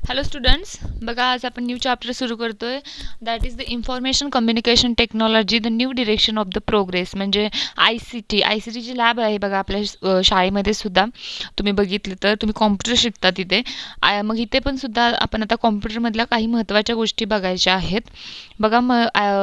Hello students, बघा आज आपण न्यू चॅप्टर सुरू करतोय. That is the information communication technology the new direction of the progress. म्हणजे आय सी टीची लॅब आहे बघा आपल्या शाळेमध्ये सुद्धा. तुम्ही बघितलं तर तुम्ही कॉम्प्युटर शिकता तिथे. मग इथे पण सुद्धा आपण आता कॉम्प्युटरमधल्या काही महत्त्वाच्या गोष्टी बघायच्या आहेत. बघा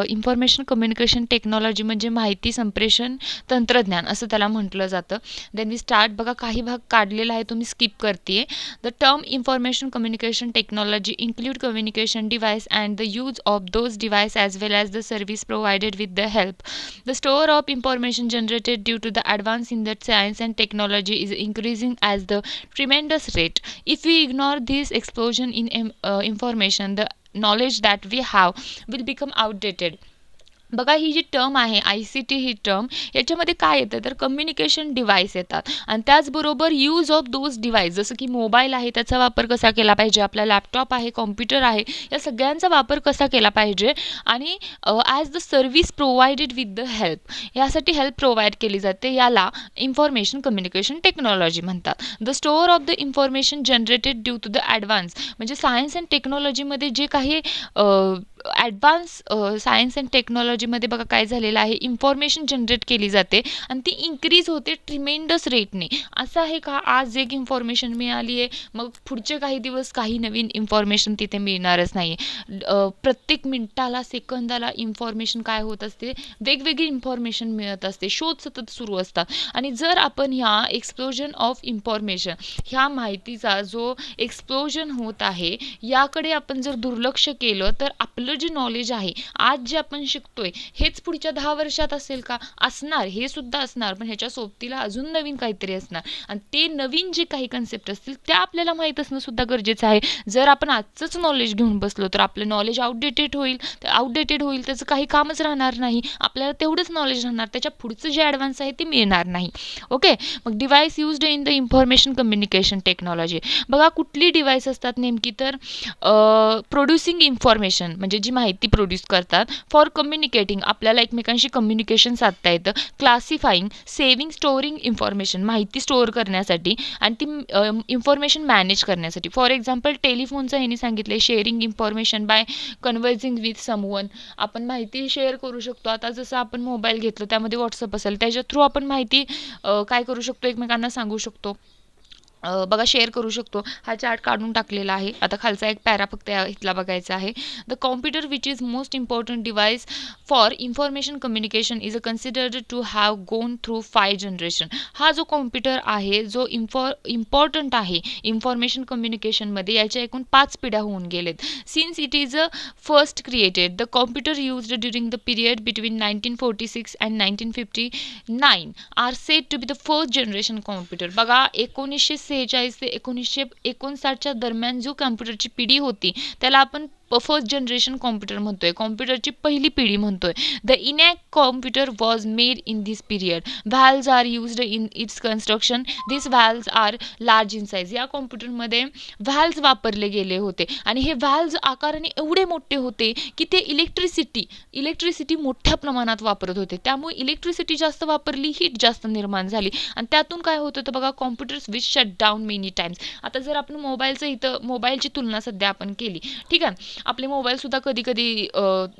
इन्फॉर्मेशन कम्युनिकेशन टेक्नॉलॉजी म्हणजे माहिती संप्रेषण तंत्रज्ञान असं त्याला म्हटलं जातं. Then we start. बघा काही भाग काढलेला आहे, तुम्ही स्किप करते. The term information communication technology include communication device and the use of those device as well as the service provided with the help. The store of information generated due to the advance in the science and technology is increasing as the tremendous rate. If we ignore this explosion in information, the knowledge that we have will become outdated. बघा ही जी term आहे I-C-T, ही term याच्यामध्ये काय येतं तर communication device येतात आणि त्याचबरोबर use of those device, जसं की मोबाईल आहे त्याचा वापर कसा केला पाहिजे, आपला लॅपटॉप आहे, कॉम्प्युटर आहे, या सगळ्यांचा वापर कसा केला पाहिजे आणि as the service provided with the help, यासाठी हेल्प प्रोव्हाइड केली जाते. याला इन्फॉर्मेशन कम्युनिकेशन टेक्नॉलॉजी म्हणतात. The store of the information generated due to the advance, म्हणजे सायन्स अँड टेक्नॉलॉजीमध्ये जे काही ॲडव्हान्स सायन्स अँड टेक्नॉलॉजीमध्ये बघा काय झालेलं आहे, इन्फॉर्मेशन जनरेट केली जाते आणि ती इन्क्रीज होते ट्रिमेंडस रेटने. असं आहे का आज एक इन्फॉर्मेशन मिळाली आहे मग पुढचे काही दिवस काही नवीन इन्फॉर्मेशन तिथे मिळणारच नाही. प्रत्येक मिनिटाला सेकंदाला इन्फॉर्मेशन काय होत असते, वेगवेगळी इन्फॉर्मेशन मिळत असते, शोध सतत सुरू असतात. आणि जर आपण ह्या एक्सप्लोजन ऑफ इन्फॉर्मेशन, ह्या माहितीचा जो एक्सप्लोजन होत आहे याकडे आपण जर दुर्लक्ष केलं तर आपलं जे नॉलेज आहे आज जे आपण शिकतोय हेच पुढच्या 10 वर्षात असेल का, असणार, हे सुद्धा असणार, पण ह्याच्या सोबतीला अजून नवीन काहीतरी असणार आणि ते नवीन जे काही कन्सेप्ट असतील त्या आपल्याला माहीत असणं सुद्धा गरजेचं आहे. जर आपण आजचंच नॉलेज घेऊन बसलो तर आपलं नॉलेज आउटडेटेड होईल, त्याचं काही कामच राहणार नाही. आपल्याला तेवढंच नॉलेज राहणार, त्याच्या पुढचं जे ॲडव्हान्स आहे ते मिळणार नाही. ओके, मग device used in the information communication technology. बघा कुठली डिव्हाइस असतात नेमकी तर प्रोड्युसिंग इन्फॉर्मेशन, म्हणजे जी माहिती प्रोड्यूस करतात. फॉर कम्युनिकेटिंग, आपल्याला एकमेकांशी कम्युनिकेशन साधता येतं. क्लासिफाईंग, सेव्हिंग, स्टोअरिंग इन्फॉर्मेशन, माहिती स्टोअर करण्यासाठी आणि ती इन्फॉर्मेशन मॅनेज करण्यासाठी. फॉर एक्झाम्पल टेलिफोनचं ह्यांनी सांगितलं आहे sharing information by conversing with someone. आपण माहिती शेअर करू शकतो. आता जसं आपण मोबाईल घेतलो त्यामध्ये व्हॉट्सअप असेल, त्याच्या थ्रू आपण माहिती काय करू शकतो, एकमेकांना सांगू शकतो, बघा शेअर करू शकतो. हा चार्ट काढून टाकलेला आहे. आता खालचा एक पॅरा फक्त इथला बघायचा आहे. The computer which is most important device for information communication is considered to have gone through 5 generation. हा जो कॉम्प्युटर आहे जो इम्पॉर्टंट आहे इन्फॉर्मेशन कम्युनिकेशनमध्ये, याच्या एकूण 5 पिढ्या होऊन गेलेत. Since it is first created the computer used during the period between 1946 and 1959 are said to be the first generation computer. बघा 1946 ते 1959च्या दरम्यान जो कॉम्प्युटरची पिढी होती त्याला आपण फर्स्ट जनरेशन कॉम्प्युटर म्हणतोय, कॉम्प्युटरची पहिली पिढी म्हणतोय. द इनॅक्ट computer was made in this period. Valves are used in its construction. This valves are large in size. या कॉम्प्युटरमध्ये व्हॅल्व्स वापरले गेले होते आणि हे व्हॅल्व्स आकाराने एवढे मोठे होते की ते इलेक्ट्रिसिटी मोठ्या प्रमाणात वापरत होते. त्यामुळे इलेक्ट्रिसिटी जास्त वापरली, हीट जास्त निर्माण झाली आणि त्यातून काय होत होतं बघा, computers which shut down many times. आता जर आपण मोबाईलची तुलना सध्या आपण केली, ठीक आहे, आपले मोबाईल सुद्धा कधी कधी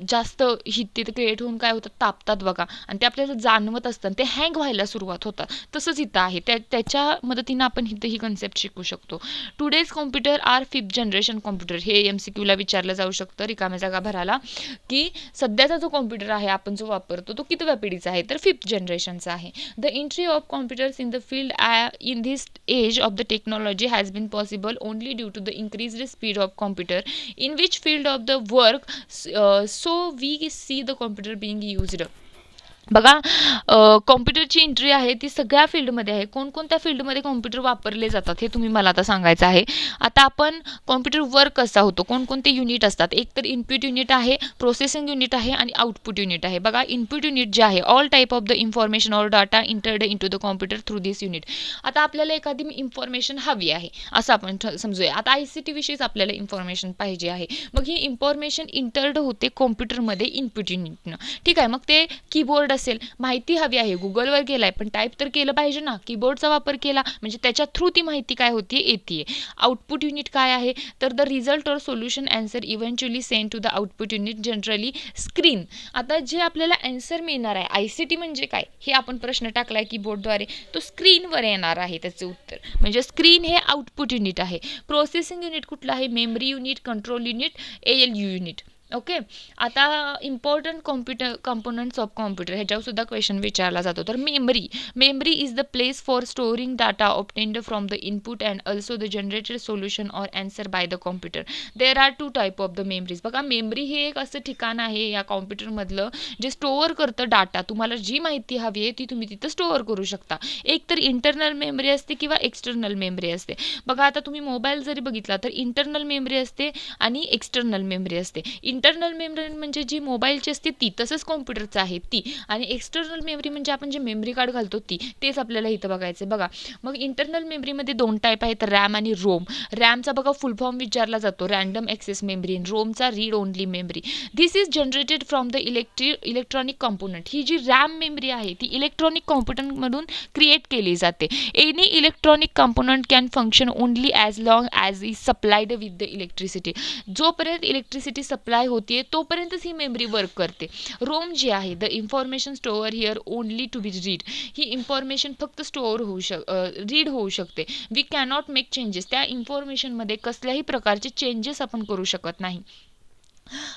जास्त हीट तिथे क्रिएट होऊन काय होतं, तापतात बघा आणि ते आपल्याला जाणवत असतं, ते हँग व्हायला सुरुवात होतात. तसंच इथं आहे, त्याच्या मदतीनं आपण इथं ही कन्सेप्ट शिकू शकतो. Today's computer are 5th generation computer. हे MCQला विचारलं जाऊ शकतं रिकाम्या जागा भरायला, की सध्याचा जो कॉम्प्युटर आहे आपण जो वापरतो तो कितव्या पिढीचा आहे तर 5th जनरेशनचा आहे. The entry of computers in the field in this age of the technology has been possible only due to the increased speed of computer in which field of the work, so we see the computer being used. बघा कॉम्प्युटरची entry आहे ती सगळ्या फील्डमध्ये आहे. कोणकोणत्या फील्डमध्ये computer वापरले जातात हे तुम्ही मला आता सांगायचं आहे. आता आपण कॉम्प्युटर वर्क कसा होतो, कोणकोणते युनिट असतात, एक तर इनपुट युनिट आहे, प्रोसेसिंग युनिट आहे आणि आउटपुट युनिट आहे. बघा इनपुट युनिट जे आहे, all type of the information or data entered into the computer through this unit. आता आपल्याला एखादी इन्फॉर्मेशन हवी आहे असं आपण समजूया. आता ICT विषयीच आपल्याला इन्फॉर्मेशन पाहिजे आहे. मग ही इन्फॉर्मेशन इंटर्ड होते कॉम्प्युटरमध्ये इनपुट युनिटनं, ठीक आहे. मग ते कीबोर्ड असेल, माहिती हवी आहे, गुगलवर गेलाय पण टाईप तर केलं पाहिजे ना, कीबोर्डचा वापर केला म्हणजे त्याच्या थ्रू ती माहिती काय होती येते. आउटपुट युनिट काय आहे, तर the result or solution answer eventually send to the output unit generally screen. आता जे आपल्याला आन्सर मिळणार आहे, ICT म्हणजे काय हे आपण प्रश्न टाकलाय कीबोर्डद्वारे, तो स्क्रीनवर येणार आहे त्याचे उत्तर. म्हणजे स्क्रीन हे आउटपुट युनिट आहे. प्रोसेसिंग युनिट कुठलं आहे, memory unit, control unit, ALU unit. Okay. आता important computer components of computer ह्याच्यावर सुद्धा क्वेश्चन विचारला जातो. तर memory is the place for storing data obtained from the input and also the generated solution or answer by the computer. There are 2 type of the memories. बघा, memory हे एक असं ठिकाण आहे या कॉम्प्युटरमधलं जे स्टोअर करतं डाटा. तुम्हाला जी माहिती हवी आहे ती तुम्ही तिथं स्टोअर करू शकता. एक तर इंटरनल मेमरी असते किंवा एक्सटर्नल मेमरी असते. बघा, आता तुम्ही मोबाईल जरी बघितला तर इंटरनल मेमरी असते आणि एक्सटर्नल मेमरी असते. इंटरनल मेमरी म्हणजे जी मोबाईलची असते ती, तसंच कॉम्प्युटरचं आहे ती, आणि एक्सटर्नल मेमरी म्हणजे आपण जे मेमरी कार्ड घालतो ती, तेच आपल्याला इथं बघायचं. बघा, मग इंटरनल मेमरीमध्ये 2 टाईप आहेत, रॅम आणि रोम. रॅमचा बघा फुल फॉर्म विचारला जातो, रँडम ॲक्सेस मेमरी. रोमचा read only memory. This is generated from the electronic component. ही जी रॅम मेमरी आहे ती इलेक्ट्रॉनिक कॉम्पोनंटमधून क्रिएट केली जाते. Any electronic component can function only as long as is supplied with the electricity. जोपर्यंत electricity supply होतीये तोपर्यंतच ही मेमरी वर्क करते. रोम जी आहे, the information store here only to be read. ही इन्फॉर्मेशन फक्त स्टोअर रीड होऊ शकते. We cannot make changes. त्या इन्फॉर्मेशनमध्ये कसल्याही प्रकारचे चेंजेस आपण करू शकत नाही.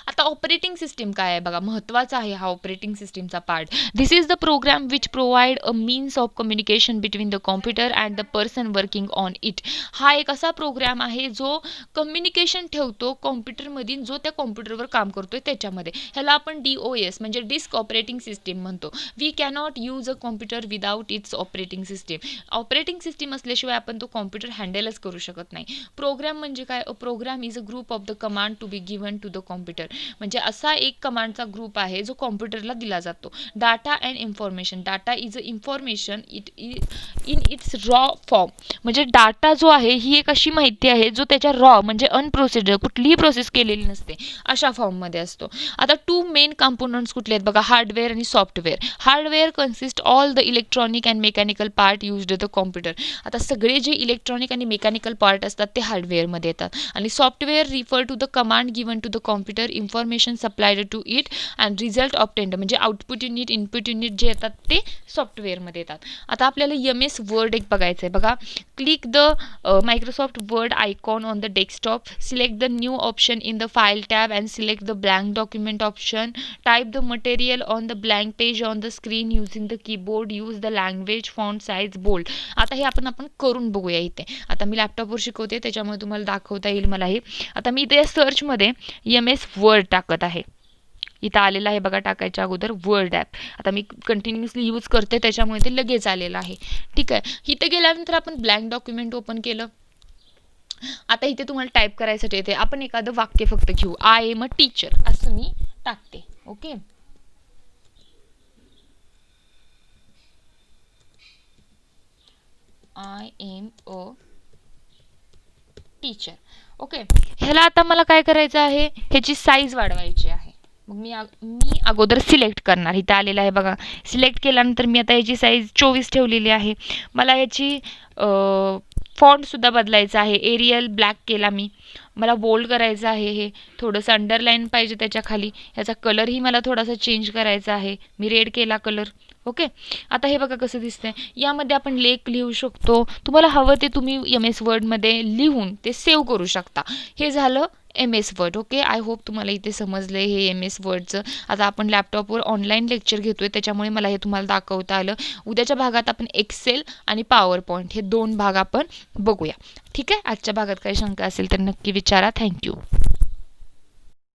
आता ऑपरेटिंग सिस्टीम काय आहे बघा, महत्त्वाचा आहे हा ऑपरेटिंग सिस्टीमचा part. This is the program which provide a means of communication between the computer and the person working on it. हा एक असा प्रोग्राम आहे जो कम्युनिकेशन ठेवतो कॉम्प्युटरमध्ये, जो त्या कॉम्प्युटरवर काम करतोय त्याच्यामध्ये. ह्याला आपण DOS म्हणजे डिस्क ऑपरेटिंग सिस्टीम म्हणतो. We cannot use a computer without its operating system. Operating system असल्याशिवाय आपण तो कॉम्प्युटर हँडलच करू शकत नाही. प्रोग्राम म्हणजे काय, a program is a group of the command to be given to the computer. म्हणजे असा एक कमांडचा ग्रुप आहे जो कॉम्प्युटरला दिला जातो. Data and information. Data is a information in its raw form. म्हणजे डाटा जो आहे ही एक अशी माहिती आहे जो त्याच्या रॉ म्हणजे अनप्रोसिजर, कुठलीही प्रोसेस केलेली नसते, अशा फॉर्ममध्ये असतो. आता 2 मेन कंपोनंट्स कुठले आहेत बघा, हार्डवेअर आणि software. Hardware consist all the electronic and mechanical part used the computer. आता सगळे जे इलेक्ट्रॉनिक आणि मेकॅनिकल पार्ट असतात ते हार्डवेअरमध्ये येतात. आणि software refer to the command given to the computer, information supplied to it and result obtained. म्हणजे आउटपुट युनिट, इनपुट युनिट जे येतात ते सॉफ्टवेअरमध्ये येतात. आता आपल्याला MS वर्ड एक बघायचं आहे बघा. Click the Microsoft Word icon on the desktop, select the new option in the file tab and select the blank document option. Type the material on the blank page on the screen using the keyboard. Use the language, font size, bold. आता हे आपण करून बघूया इथे. आता मी लॅपटॉपवर शिकवते त्याच्यामुळे तुम्हाला दाखवता येईल मला हे. आता मी इथे सर्चमध्ये MS वर्ड टाकत आहे. इथं आलेलं आहे बघा, टाकायच्या अगोदर वर्ड ॲप. आता मी कंटिन्युअसली यूज करते त्याच्यामुळे ते लगेच आलेलं आहे. ठीक आहे. इथे गेल्यानंतर आपण ब्लँक डॉक्युमेंट ओपन केलं. आता इथे तुम्हाला टाईप करायसाठी येते, आपण एखादं वाक्य फक्त घेऊ. आय एम अ टीचर असं मी टाकते. Okay. I am a teacher. Okay. ह्याला आता मला काय करायचं आहे, ह्याची साईज वाढवायची आहे. मग मी अगोदर सिलेक्ट करणार. इथं आलेलं आहे बघा. सिलेक्ट केल्यानंतर मी आता याची साईज 24 ठेवलेली आहे. मला याची फॉन्टसुद्धा बदलायचा आहे. एरियल ब्लॅक केला मी. मला बोल्ड करायचं आहे. हे थोडंसं अंडरलाईन पाहिजे त्याच्या खाली. याचा कलरही मला थोडासा चेंज करायचा आहे. मी रेड केला कलर. ओके. आता हे बघा कसं दिसतंय. यामध्ये आपण लेख लिहू शकतो. तुम्हाला हवं ते तुम्ही MS वर्डमध्ये लिहून ते सेव्ह करू शकता. हे झालं MS word. Okay. I hope तुम्हाला इथे समजलं हे MS वर्डचं. आता आपण लॅपटॉपवर ऑनलाईन लेक्चर घेतोय त्याच्यामुळे मला हे तुम्हाला दाखवता आलं. उद्याच्या भागात आपण एक्सेल आणि पॉवर पॉईंट हे 2 भाग आपण बघूया. ठीक आहे. आजच्या भागात काही शंका असेल तर नक्की विचारा. थँक्यू.